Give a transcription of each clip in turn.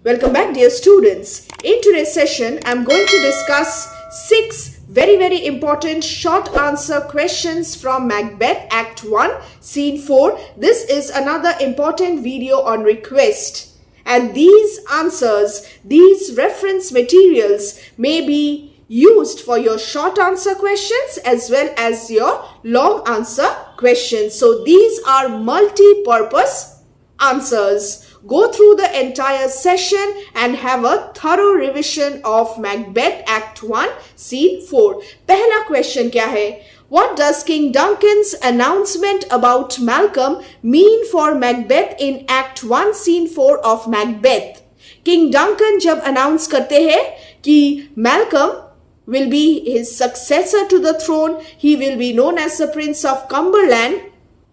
Welcome back, dear students. In today's session, I'm going to discuss 6 very important short answer questions from Macbeth Act 1, Scene 4. This is another important video on request. And these answers, these reference materials may be used for your short answer questions as well as your long answer questions. So these are multi-purpose answers. Go through the entire session and have a thorough revision of Macbeth Act 1, Scene 4. पहला question क्या है? What does King Duncan's announcement about Malcolm mean for Macbeth in Act 1, Scene 4 of Macbeth? King Duncan जब announce करते हैं कि Malcolm will be his successor to the throne, he will be known as the Prince of Cumberland,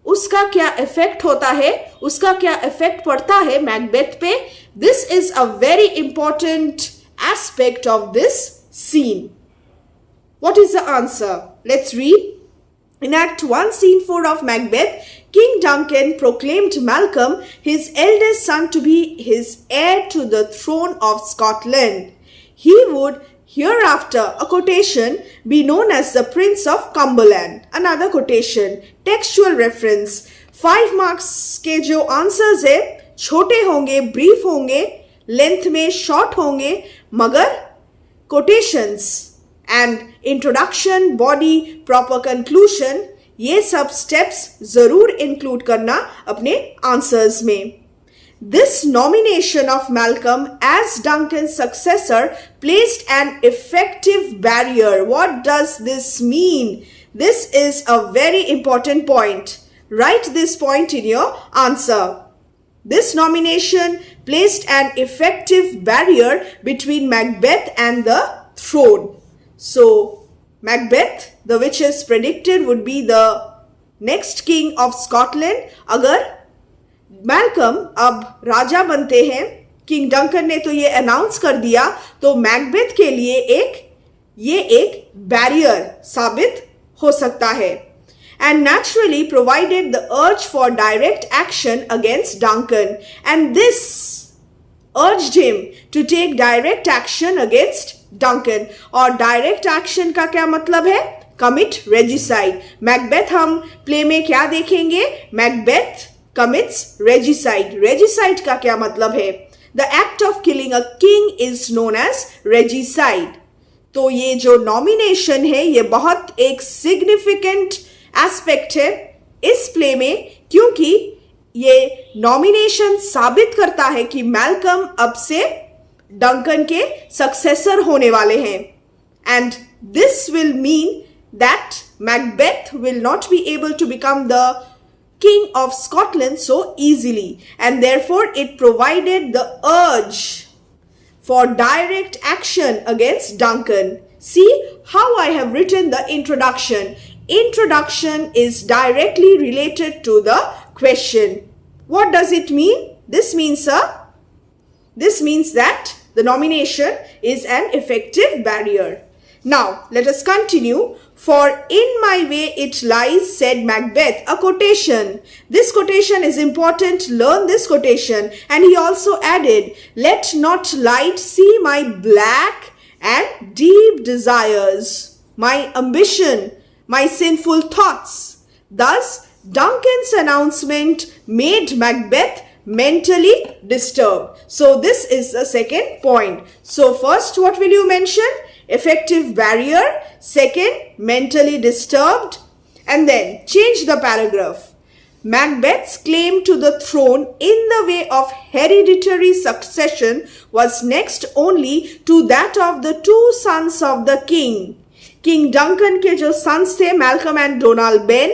उसका क्या effect होता है, उसका क्या इफेक्ट पड़ता है मैकबेथ पे? This is a very important aspect of this scene. What is the answer? Let's read. In Act 1, Scene 4 of Macbeth, King Duncan proclaimed Malcolm, his eldest son, to be his heir to the throne of Scotland. He would hereafter, a quotation, be known as the Prince of Cumberland. Another quotation, textual reference. 5 marks के जो answers है छोटे होंगे, brief होंगे, length में short होंगे, मगर quotations and introduction, body, proper conclusion, ये सब steps जरूर include करना अपने answers में. This nomination of Malcolm as Duncan's successor placed an effective barrier. What does this mean? This is a very important point. Write this point in your answer. This nomination placed an effective barrier between Macbeth and the throne. So, Macbeth, the which is predicted would be the next king of Scotland. अगर Malcolm अब राजा बनते हैं, king Duncan ने तो ये announce कर दिया, तो मैकबेथ के लिए एक बैरियर साबित हो सकता है. And naturally provided the urge for direct action against Duncan, and this urged him to take direct action against Duncan. और direct action का क्या मतलब है? Commit regicide. मैकबेथ हम प्ले में क्या देखेंगे? Macbeth commits regicide. Regicide का क्या मतलब है? The act of killing a king is known as regicide. तो ये जो nomination है ये बहुत एक significant aspect है इस play में, क्योंकि ये nomination साबित करता है कि मैल्कम अब से डंकन के successor होने वाले हैं. And this will mean that Macbeth will not be able to become the King of Scotland so easily, and therefore it provided the urge for direct action against Duncan. See how I have written the introduction. Introduction is directly related to the question. What does it mean? This means that the nomination is an effective barrier. Now, let us continue. For in my way it lies, said Macbeth. A quotation. This quotation is important. Learn this quotation. And he also added, let not light see my black and deep desires, my ambition, my sinful thoughts. Thus, Duncan's announcement made Macbeth mentally disturbed. So this is the second point. So first, what will you mention? Effective barrier. Second, mentally disturbed. And then change the paragraph. Macbeth's claim to the throne in the way of hereditary succession was next only to that of the 2 sons of the king. King Duncan के जो sons थे, Malcolm and Donald Ben,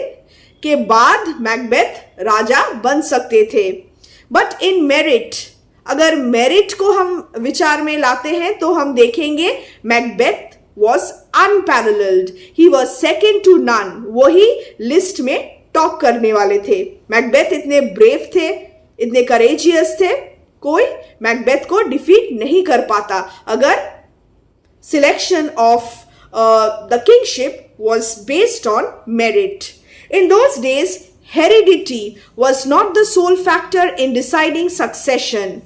के बाद Macbeth राजा बन सकते थे. But in merit, अगर merit को हम विचार में लाते हैं तो हम देखेंगे Macbeth was unparalleled. He was second to none. वही लिस्ट में टॉप करने वाले थे. मैकबेथ इतने ब्रेव थे, इतने करेजियस थे, कोई मैकबेथ को डिफीट नहीं कर पाता अगर selection of the kingship was based on merit. In those days, heredity was not the sole factor in deciding succession.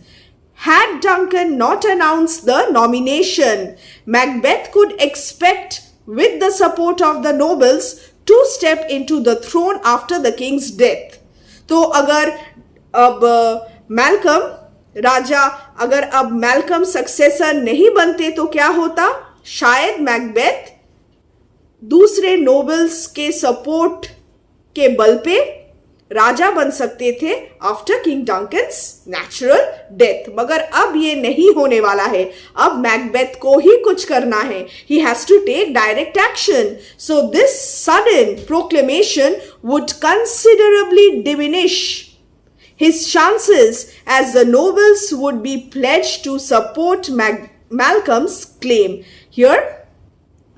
Had Duncan not announced the nomination, Macbeth could expect, with the support of the nobles, to step into the throne after the king's death. तो अगर अब Malcolm राजा, अगर अब Malcolm successor नहीं बनते तो क्या होता? शायद मैकबेथ दूसरे नोबल्स के सपोर्ट के बल पे राजा बन सकते थे after king Duncan's natural death. मगर अब ये नहीं होने वाला है, अब मैकबेथ को ही कुछ करना है। He has to take direct action. So this sudden proclamation would considerably diminish his chances, as the nobles would be pledged to support Malcolm's claim. Here,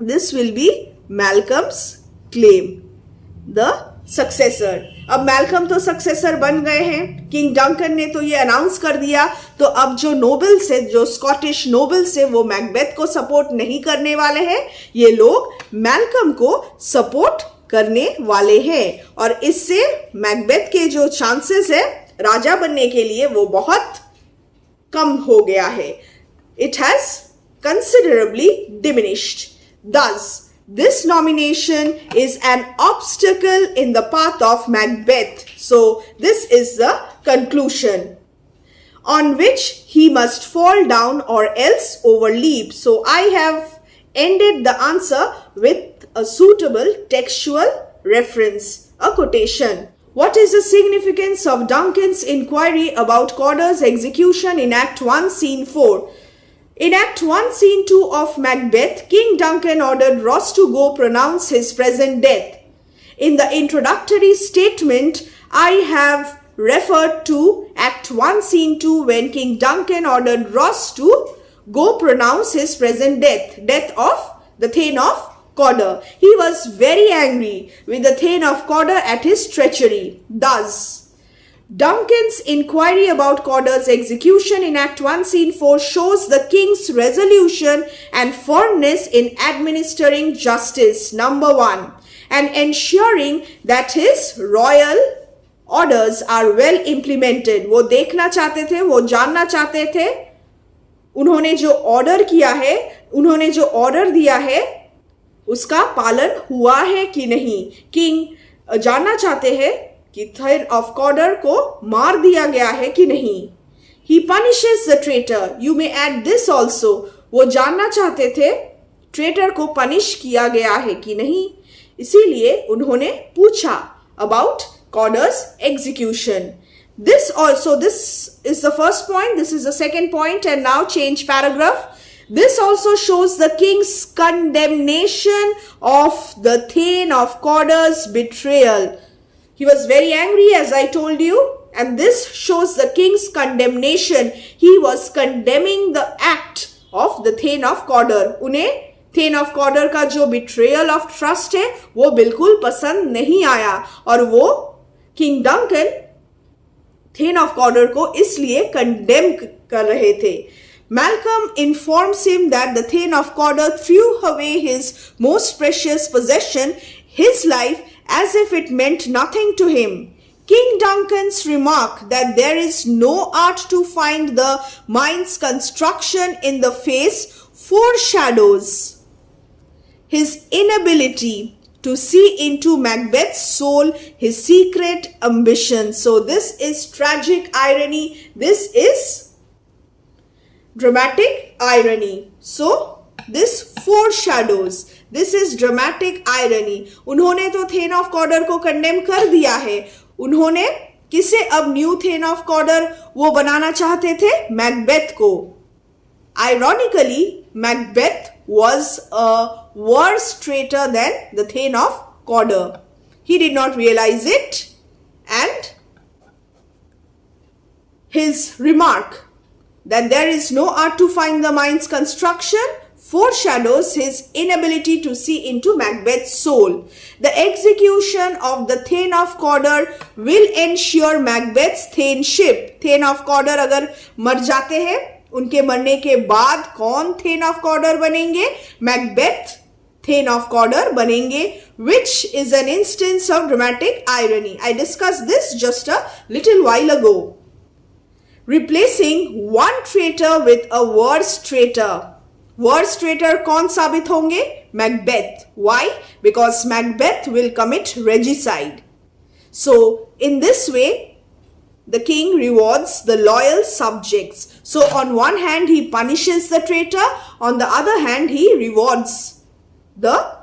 this will be Malcolm's claim, the successor. अब Malcolm तो successor बन गए हैं, king Duncan ने तो ये announce कर दिया, तो अब जो नोबल्स है, जो स्कॉटिश नोबल्स है, वो मैकबेथ को सपोर्ट नहीं करने वाले हैं, ये लोग मैल्कम को सपोर्ट करने वाले हैं। और इससे मैकबेथ के जो चांसेस है राजा बनने के लिए वो बहुत कम हो गया है। It has considerably diminished. Thus, this nomination is an obstacle in the path of Macbeth. So, this is the conclusion on which he must fall down or else overleap. So, I have ended the answer with a suitable textual reference, a quotation. What is the significance of Duncan's inquiry about Corder's execution in Act 1, Scene 4? In Act 1, Scene 2 of Macbeth, King Duncan ordered Ross to go pronounce his present death. In the introductory statement, I have referred to Act 1, Scene 2 when King Duncan ordered Ross to go pronounce his present death of the Thane of Corder. He was very angry with the Thane of Corder at his treachery. Thus, Duncan's inquiry about Corder's execution in Act 1, Scene 4 shows the king's resolution and firmness in administering justice, number one, and ensuring that his royal orders are well implemented. वो देखना चाहते थे, वो जानना चाहते थे, उन्होंने जो ऑर्डर किया है, उन्होंने जो ऑर्डर दिया है, उसका पालन हुआ है कि नहीं। किंग जानना चाहते हैं कि थेन ऑफ कॉर्डर को मार दिया गया है कि नहीं। He punishes the traitor, you may add this also, वो जानना चाहते थे ट्रेटर को पनिश किया गया है कि नहीं, इसीलिए उन्होंने पूछा about corders execution. This is the first point, this is the second point, and now change paragraph. This also shows the king's condemnation of the Thane of Corder's betrayal. He was very angry, as I told you, and this shows the king's condemnation. He was condemning the act of the Thane of Corder. उन्हें Thane of Corder का जो betrayal of trust है, वो बिल्कुल पसंद नहीं आया, और वो King Duncan Thane of Corder को इसलिए condemn कर रहे थे। Malcolm informs him that the Thane of Corder threw away his most precious possession, his life, as if it meant nothing to him. King Duncan's remark that there is no art to find the mind's construction in the face foreshadows his inability to see into Macbeth's soul, his secret ambition. So this is tragic irony. This is dramatic irony. So this foreshadows, this is dramatic irony. उन्होंने तो then of कॉर्डर को condemn कर दिया है, उन्होंने किसे अब new then of कॉर्डर वो बनाना चाहते थे? मैकबेथ को। Ironically, Macbeth was a worse traitor than the Thane of Corder. He did not realize it, and his remark that there is no art to find the mind's construction foreshadows his inability to see into Macbeth's soul. The execution of the Thane of Corder will ensure Macbeth's thaneship. Thane of Corder अगर मर जाते हैं, उनके मरने के बाद कौन Thane of Corder बनेंगे? Macbeth Thane of Corder बनेंगे, which is an instance of dramatic irony. I discussed this just a little while ago. replacing one traitor with a worse traitor. Worse traitor कौन साबित होंगे? Macbeth. Why? Because Macbeth will commit regicide. So in this way, the king rewards the loyal subjects. So on one hand he punishes the traitor, on the other hand he rewards the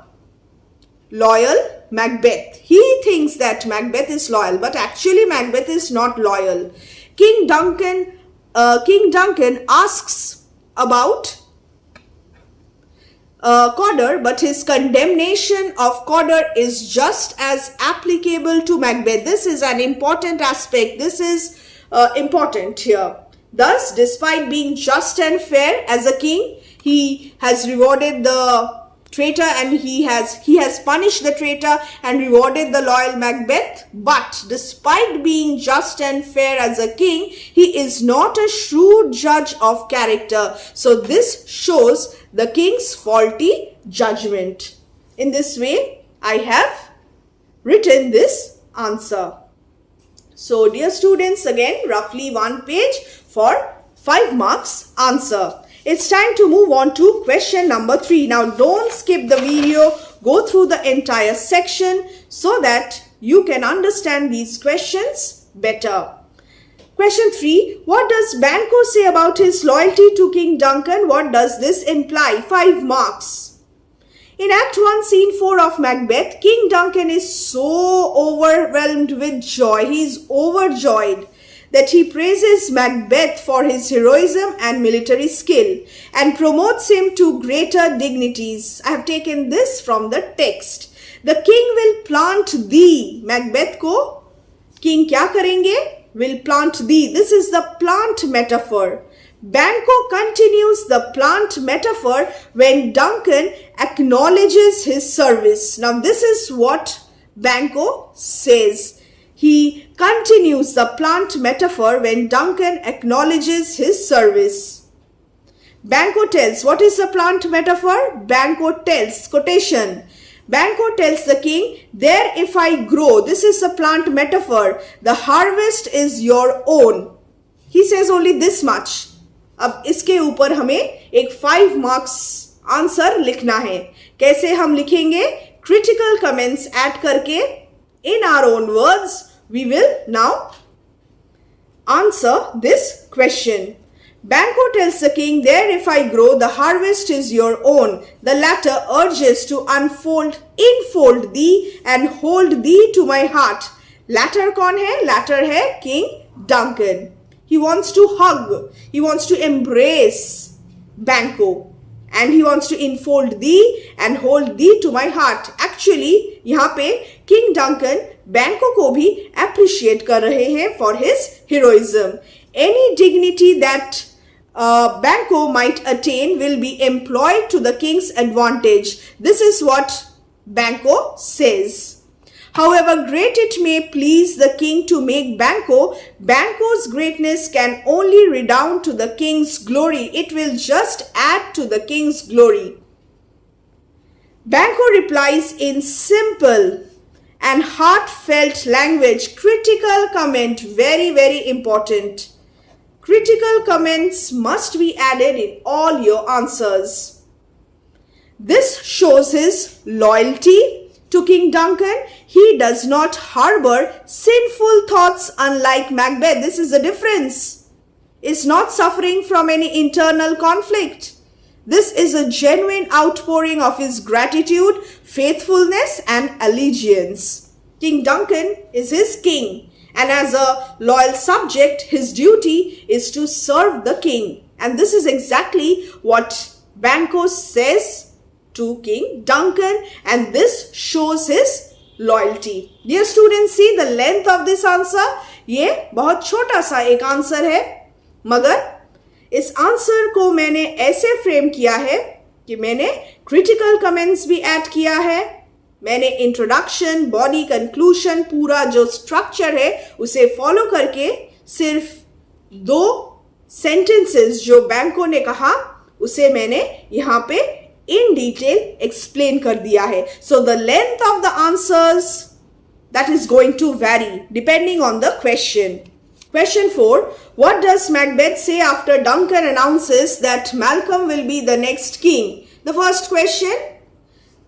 loyal Macbeth. He thinks that Macbeth is loyal, but actually Macbeth is not loyal. King Duncan asks about Cawdor, but his condemnation of Cawdor is just as applicable to Macbeth. This is an important aspect. This is important here. Thus, despite being just and fair as a king, he has rewarded the traitor and he has punished the traitor and rewarded the loyal Macbeth. But despite being just and fair as a king, he is not a shrewd judge of character. So this shows the king's faulty judgment. In this way, I have written this answer. So dear students, again roughly one page for 5 marks answer. It's time to move on to question number 3. Now don't skip the video, go through the entire section so that you can understand these questions better. Question 3. What does Banquo say about his loyalty to King Duncan? What does this imply? 5 marks. In Act 1, Scene 4 of Macbeth, King Duncan is so overwhelmed with joy. He is overjoyed that he praises Macbeth for his heroism and military skill and promotes him to greater dignities. I have taken this from the text. The king will plant thee. Macbeth को king क्या करेंगे? Will plant thee. This is the plant metaphor. Banquo continues the plant metaphor when Duncan acknowledges his service. Now this is what Banquo says. He continues the plant metaphor when Duncan acknowledges his service. Banquo tells, what is the plant metaphor? Banquo tells, quotation. Banquo tells the king, there if I grow, this is the plant metaphor, the harvest is your own. He says only this much. अब इसके ऊपर हमें एक 5 marks answer लिखना है. कैसे हम लिखेंगे? Critical comments add करके in our own words, we will now answer this question. Banquo tells the king, there if I grow, the harvest is your own. The latter urges to infold thee and hold thee to my heart. Latter कौन है? Latter है King Duncan. He wants to hug. He wants to embrace Banquo. And he wants to enfold thee and hold thee to my heart. Actually, यहाँ पे King Duncan Banquo को भी appreciate कर रहे हैं for his heroism. Any dignity that Banquo might attain will be employed to the king's advantage. This is what Banquo says. However great it may please the king to make Banquo, Banquo's greatness can only redound to the king's glory. It will just add to the king's glory. Banquo replies in simple and heartfelt language. Critical comment, very, very important. Critical comments must be added in all your answers. This shows his loyalty to King Duncan. He does not harbor sinful thoughts unlike Macbeth. This is the difference. Is not suffering from any internal conflict. This is a genuine outpouring of his gratitude, faithfulness and allegiance. King Duncan is his king, and as a loyal subject, his duty is to serve the king. And this is exactly what Banquo says to King Duncan, and this shows his loyalty. Dear students, see the length of this answer. ये बहुत छोटा सा एक answer है, मगर इस answer को मैंने ऐसे फ्रेम किया है कि मैंने क्रिटिकल कमेंट्स भी ऐड किया है, मैंने इंट्रोडक्शन, बॉडी, कंक्लूजन, पूरा जो स्ट्रक्चर है उसे फॉलो करके सिर्फ 2 सेंटेंसेस जो बैंको ने कहा उसे मैंने यहाँ पे in detail explain कर दिया है. So the length of the answers that is going to vary depending on the question. Question 4. What does Macbeth say after Duncan announces that Malcolm will be the next king? The first question.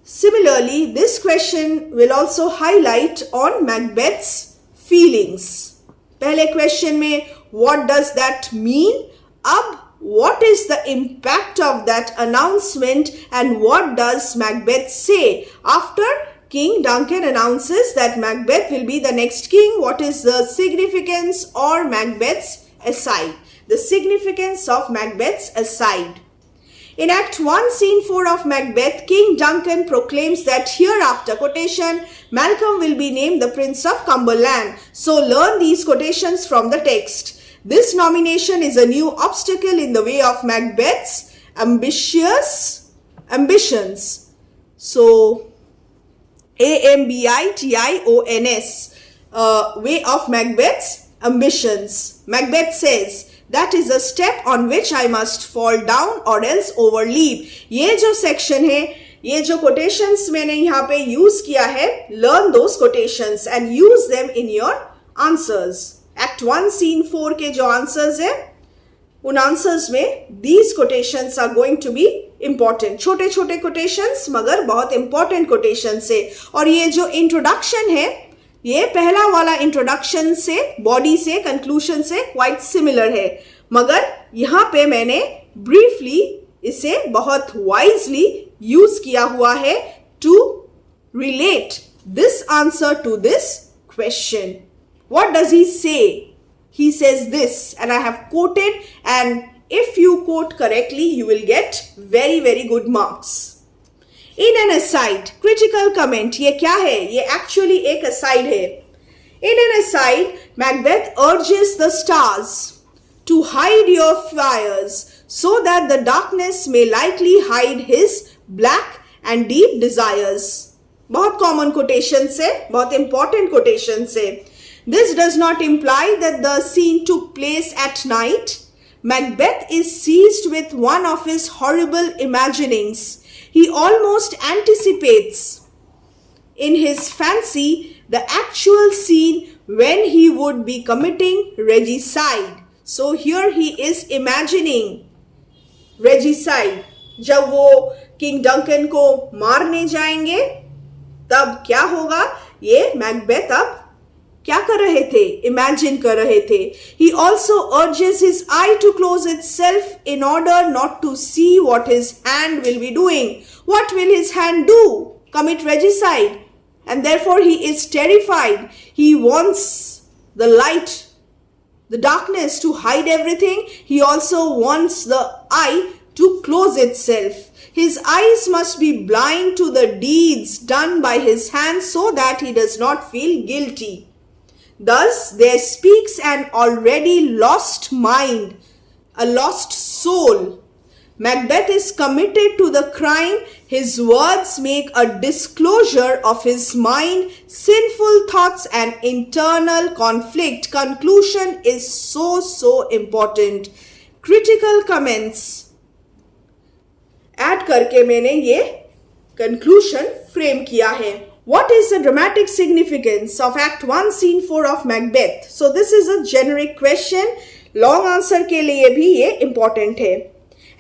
Similarly, this question will also highlight on Macbeth's feelings. पहले question में what does that mean? अब what is the impact of that announcement and what does Macbeth say after King Duncan announces that Macbeth will be the next king? What is the significance or Macbeth's aside? The significance of Macbeth's aside. In Act 1, Scene 4 of Macbeth, King Duncan proclaims that hereafter, quotation, Malcolm will be named the Prince of Cumberland. So learn these quotations from the text. This nomination is a new obstacle in the way of Macbeth's ambitions. So, ambitions, way of Macbeth's ambitions. Macbeth says, that is a step on which I must fall down or else overleap. ये जो section है, ये जो quotations मैंने यहाँ पे use किया है, learn those quotations and use them in your answers. Act 1 Scene 4 के जो answers है, उन answers में these quotations are going to be important. छोटे छोटे quotations मगर बहुत important quotations है. और ये जो introduction है, ये पहला वाला इंट्रोडक्शन से बॉडी से कंक्लूजन से क्वाइट सिमिलर है, मगर यहाँ पे मैंने ब्रीफली इसे बहुत वाइजली यूज किया हुआ है to relate this answer to this question. What does he say? He says this and I have quoted, and if you quote correctly you will get very very good marks. In an aside, critical comment, ये क्या है? ये actually एक aside है. In an aside, Macbeth urges the stars to hide your fires so that the darkness may lightly hide his black and deep desires. बहुत common quotations है, बहुत important quotations है. This does not imply that the scene took place at night. Macbeth is seized with one of his horrible imaginings. He almost anticipates in his fancy the actual scene when he would be committing regicide. So here he is imagining regicide. जब वो king Duncan को मारने जाएंगे तब क्या होगा? ये Macbeth अब क्या कर रहे थे? इमेजिन कर रहे थे. He also urges his eye to close itself in order not to see what his hand will be doing. What will his hand do? Commit regicide. And therefore he is terrified. He wants the light, the darkness to hide everything. He also wants the eye to close itself. His eyes must be blind to the deeds done by his hands so that he does not feel guilty. Thus, there speaks an already lost mind, a lost soul. Macbeth is committed to the crime. His words make a disclosure of his mind, sinful thoughts and internal conflict. Conclusion is so important. Critical comments. Add करके मैंने ये conclusion frame किया है. What is the dramatic significance of Act 1 Scene 4 of Macbeth? So this is a generic question. Long answer के लिए भी ये important है.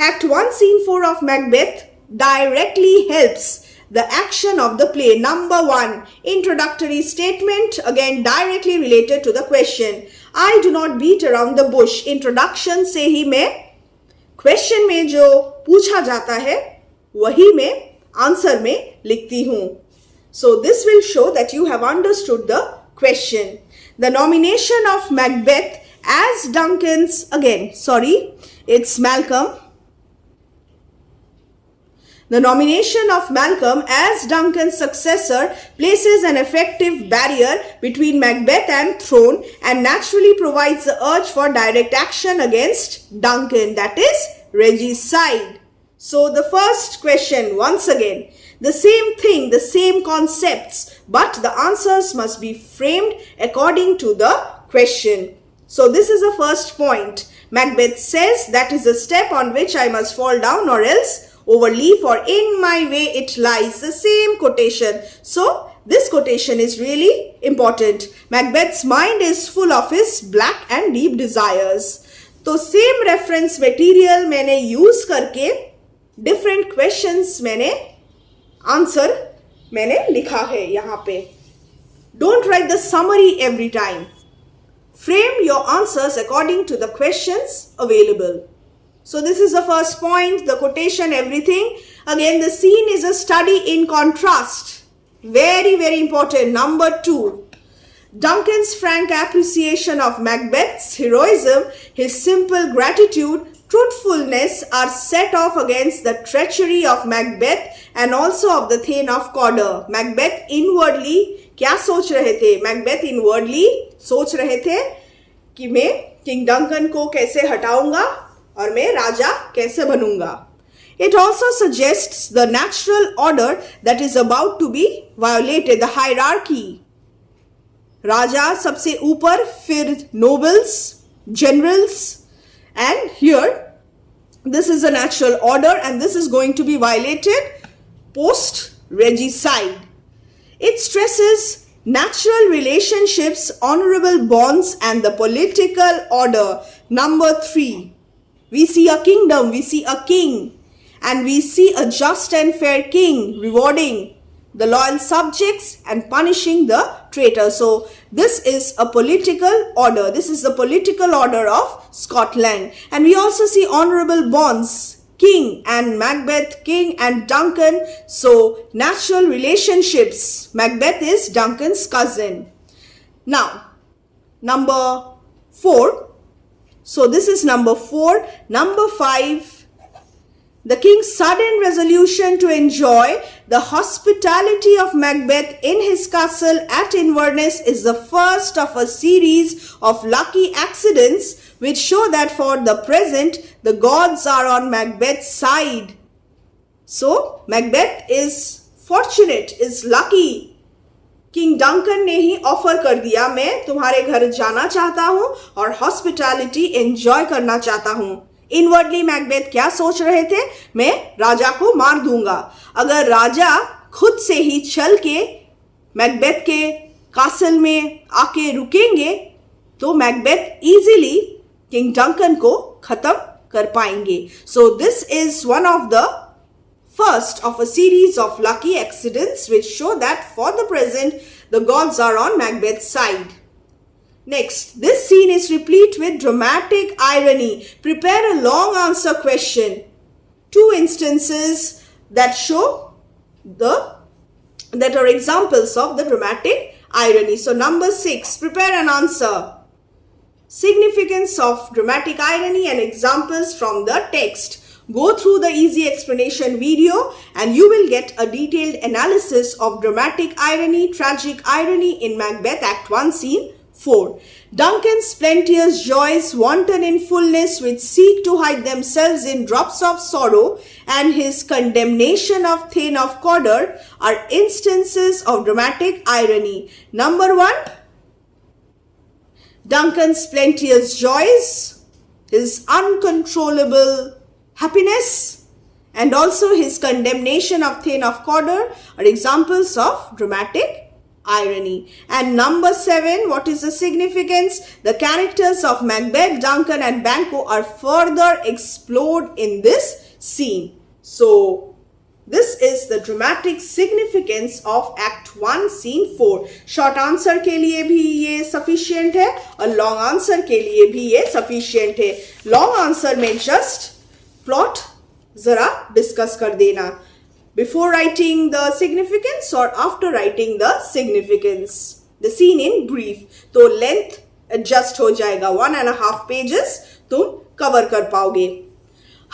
Act 1 Scene 4 of Macbeth directly helps the action of the play. Number 1, introductory statement, again directly related to the question. I do not beat around the bush. Introduction से ही मैं question में जो पूछा जाता है वही मैं answer में लिखती हूँ. So this will show that you have understood the question. The nomination of Macbeth as Duncan's, it's Malcolm. The nomination of Malcolm as Duncan's successor places an effective barrier between Macbeth and throne and naturally provides the urge for direct action against Duncan, that is regicide. So the first question, once again, the same thing, the same concepts, but the answers must be framed according to the question. So this is the first point. Macbeth says, that is a step on which I must fall down or else overleap, or in my way it lies. The same quotation. So this quotation is really important. Macbeth's mind is full of his black and deep desires. तो same reference material मैंने use करके different questions मैंने answer मैंने लिखा है यहां पे. Don't write the summary every time. Frame your answers according to the questions available. So this is the first point, the quotation, everything. Again, the scene is a study in contrast. Very, very important. Number 2. Duncan's frank appreciation of Macbeth's heroism, his simple gratitude, truthfulness are set off against the treachery of Macbeth and also of the Thane of Cawdor. Macbeth inwardly क्या सोच रहे थे? Macbeth inwardly सोच रहे थे कि मैं king Duncan को कैसे हटाऊंगा और मैं राजा कैसे बनूंगा. It also suggests the natural order that is about to be violated, the hierarchy. राजा सबसे ऊपर, फिर nobles, generals, and here this is a natural order and this is going to be violated post regicide. It stresses natural relationships, honorable bonds, and the political order. Number 3. We see a kingdom, we see a king, and we see a just and fair king rewarding the loyal subjects and punishing the traitors. So this is a political order. This is the political order of Scotland. And we also see honorable bonds, king and Macbeth, king and Duncan. So natural relationships. Macbeth is Duncan's cousin. Now, number 4. So this is number 4. Number 5, the king's sudden resolution to enjoy the hospitality of Macbeth in his castle at Inverness is the first of a series of lucky accidents which show that for the present the gods are on Macbeth's side. So Macbeth is fortunate, is lucky. King Duncan ने ही offer कर दिया, मैं तुम्हारे घर जाना चाहता हूं और हॉस्पिटैलिटी एंजॉय करना चाहता हूं. इनवर्डली मैकबेथ क्या सोच रहे थे? मैं राजा को मार दूंगा. अगर राजा खुद से ही चल के मैकबेथ के कासल में आके रुकेंगे तो मैकबेथ इजीली किंग डंकन को खत्म कर पाएंगे. So this is one of the first of a series of lucky accidents which show that for the present the gods are on Macbeth's side. Next, this scene is replete with dramatic irony. Prepare a long answer question. 2 instances that show that are examples of the dramatic irony. So number 6, prepare an answer. Significance of dramatic irony and examples from the text. Go through the easy explanation video and you will get a detailed analysis of dramatic irony, tragic irony in Macbeth Act 1 Scene 4. Duncan's plenteous joys wanton in fullness which seek to hide themselves in drops of sorrow and his condemnation of Thane of Cawdor are instances of dramatic irony. Number 1, Duncan's plenteous joys, his uncontrollable happiness, and also his condemnation of Thane of Cawdor are examples of dramatic irony. And number 7, what is the significance? The characters of Macbeth, Duncan and Banquo are further explored in this scene. So this is the dramatic significance of Act 1 Scene 4. Short answer के लिए भी ये sufficient है और long answer के लिए भी ये sufficient है. Long answer में just प्लॉट जरा डिस्कस कर देना बिफोर राइटिंग द सिग्निफिकेंस और after writing the significance. The seen in brief, तो लेंथ एडजस्ट हो जाएगा. 1.5 पेजेस तुम कवर कर पाओगे.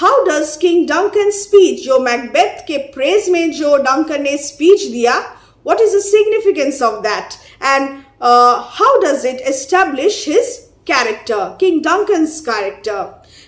How does king Duncan speech, जो मैकबेथ के प्रेज में जो डंकन ने स्पीच दिया, what is the significance of that and how does it establish his character, King Duncan's character.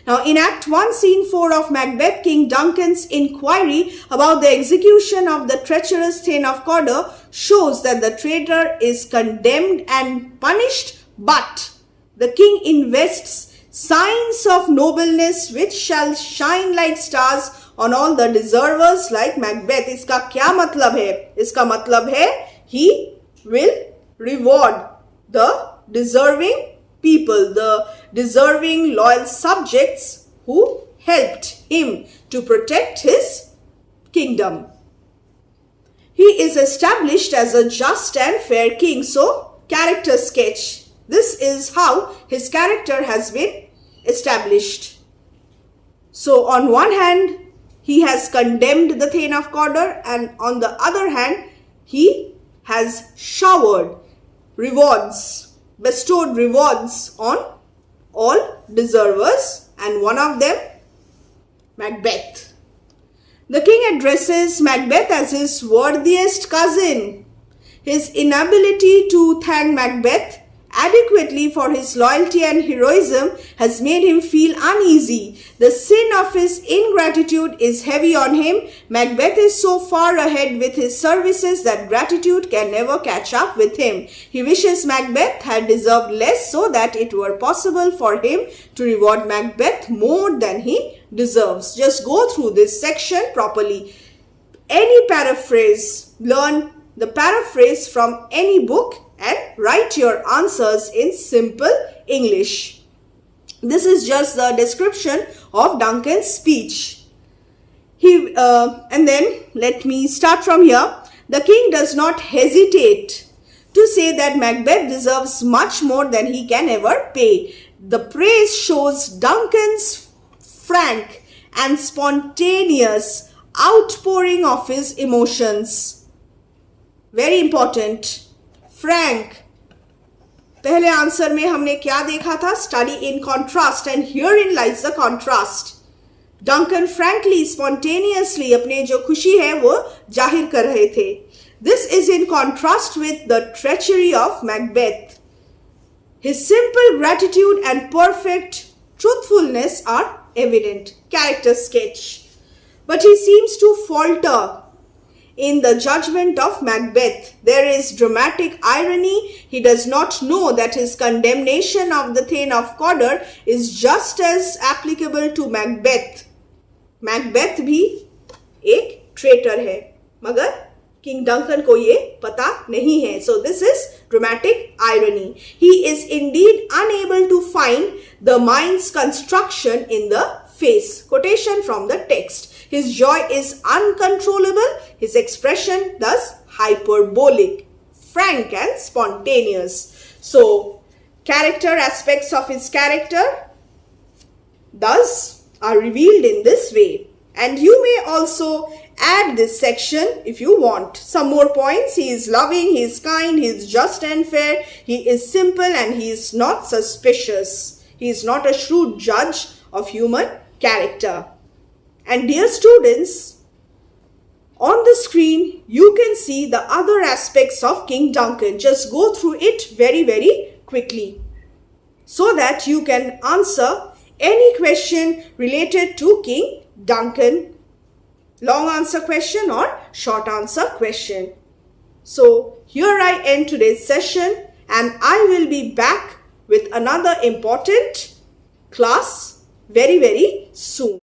Now in Act 1 Scene 4 of Macbeth, King Duncan's inquiry about the execution of the treacherous Thane of Cawdor shows that the traitor is condemned and punished, but the king invests signs of nobleness which shall shine like stars on all the deservers like Macbeth. इसका क्या मतलब है? इसका मतलब है he will reward the deserving people, the deserving loyal subjects who helped him to protect his kingdom. He is established as a just and fair king. So, character sketch. This is how his character has been established. So, on one hand, he has condemned the Thane of Cawdor, and on the other hand, he has showered rewards, bestowed rewards on all deservers, and one of them, Macbeth. The king addresses Macbeth as his worthiest cousin. His inability to thank Macbeth adequately for his loyalty and heroism has made him feel uneasy. The sin of his ingratitude is heavy on him. Macbeth is so far ahead with his services that gratitude can never catch up with him. He wishes Macbeth had deserved less so that it were possible for him to reward Macbeth more than he deserves. Just go through this section properly. Any paraphrase, learn the paraphrase from any book and write your answers in simple English. This is just the description of Duncan's speech. And then let me start from here. The king does not hesitate to say that Macbeth deserves much more than he can ever pay. The praise shows Duncan's frank and spontaneous outpouring of his emotions. Very important. Frank. पहले answer में हमने क्या देखा था? Study in contrast, and herein lies the contrast. Duncan frankly, spontaneously अपने जो खुशी है वो जाहिर कर रहे थे. This is in contrast with the treachery of Macbeth. His simple gratitude and perfect truthfulness are evident. Character sketch. But he seems to falter in the judgment of Macbeth. There is dramatic irony. He does not know that his condemnation of the Thane of Cawdor is just as applicable to Macbeth. Macbeth भी एक traitor है, मगर King Duncan को ये पता नहीं है. So this is dramatic irony. He is indeed unable to find the mind's construction in the face. Quotation from the text. His joy is uncontrollable, his expression thus hyperbolic, frank and spontaneous. So, character aspects of his character thus are revealed in this way. And you may also add this section if you want. Some more points. He is loving, he is kind, he is just and fair, he is simple, and he is not suspicious. He is not a shrewd judge of human character. And dear students, on the screen you can see the other aspects of King Duncan. Just go through it very, very quickly so that you can answer any question related to King Duncan. Long answer question or short answer question. So here I end today's session, and I will be back with another important class very, very soon.